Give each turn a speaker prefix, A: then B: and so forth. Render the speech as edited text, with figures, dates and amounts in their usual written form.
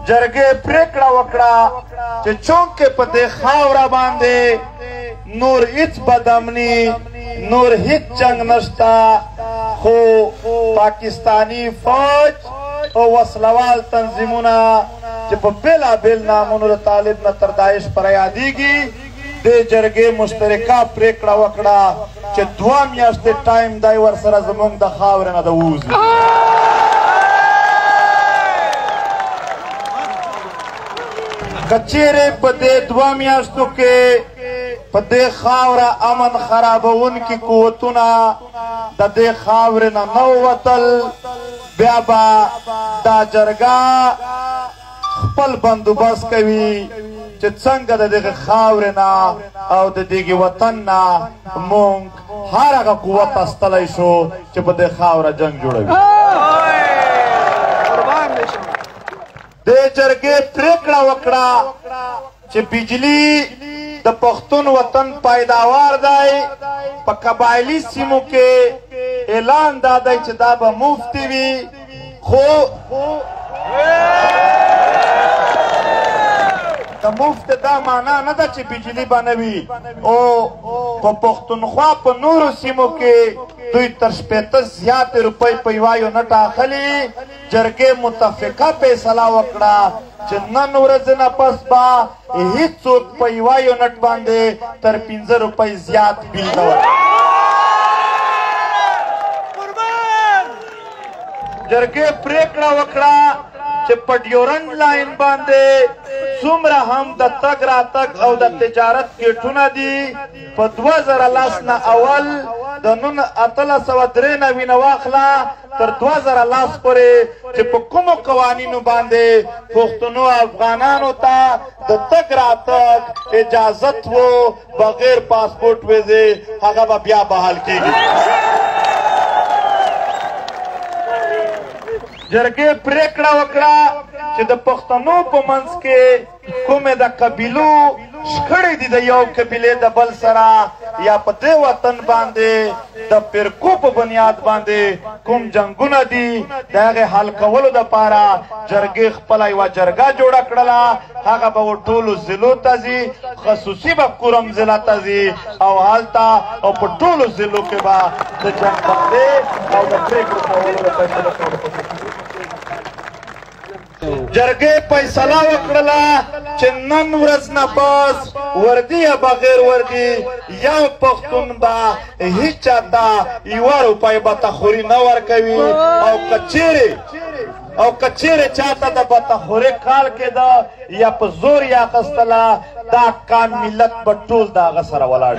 A: جرګې پریکړه وکړه چې چونکې په دې خاوره باندې نور هیڅ بدامني نور هیڅ جنگ نشته خو پاکستانی فوج او وسلوال تنظیمونه چې په بېلابېل نامونو د طالب نه تر داعش پورې یادېږي دې جرګې مشترکه پریکړه وکړه چې 2 میاشتې ټایم دی ورسره زموږ د خاورې نه د ووځي که چیرې په دې 2 میاشتو کې په دې خاوره امن خرابونکي قوتونه د دې خاورې نه نه ووتل بیا به دا جرګه خپل بندوبست کوي چې څنګه د دغه خاورې نه او د دغه وطن نه موږ هر هغه قوت استلی شو چې په دې خاوره جنګ جوړوي دې جرګې پریکړه وکړه چې بجلی د پښتون وطن پیداوار دی په قبایلي سیمو کې اعلان دا دی چې دا به مفت وي خو د مفت دا معنا نه ده چې بجلی به نه وي او په پښتونخوا په نورو سیمو کې دوی تر 80 زیاتې روپۍ په یوه یونټ اخلي جرګې متفقه فیصله وکړه چې نن ورځې نه پس به هیڅوک په یوه یونټ باندې تر 15 روپۍ زیات بیل نه ورکوي جرګې پریکړه وکړه چې په ډیورنډ لاین باندې څومره هم د تګ راتګ او د تجارت ګیټونه دي په 2010 نه اول د 1893 نه واخله تر 2010 پورې چې په کومو قوانینو باندې پښتنو افغانانو ته د تګ راتګ اجازت و بغیر پاسپورټ ویزې هغه به بیا بحال کېږي جرګې پریکړه وکړه چې د پښتنو په منځ کې کومې د قبیلو شخړې دي د یو قبیلې د بل سره یا په دې وطن باندې د فرقو په بنیاد باندې کوم جنګونه دي د هغې حل کولو دپاره جرګې خپله یوه جرګه جوړه کړله هغه به ټولو ضلعو ته ځي خصوصي به کورم ضلع ته ځي او هلته او په ټولو ضلعو کې به د جنګ بندۍ او د پرېکړو کولو د فیصله کولو جرګې فیصله وکړله چې نن ورځ نه پس وردي یا بغیر وردي یو پښتون به هیڅ چاته 1 روپۍ بتخوري نه ورکوي او که چیرې چاته د بتخوري کال کېده یا په زور یې اخیستله دا کام ملت به ټول د هغه سره ولاړ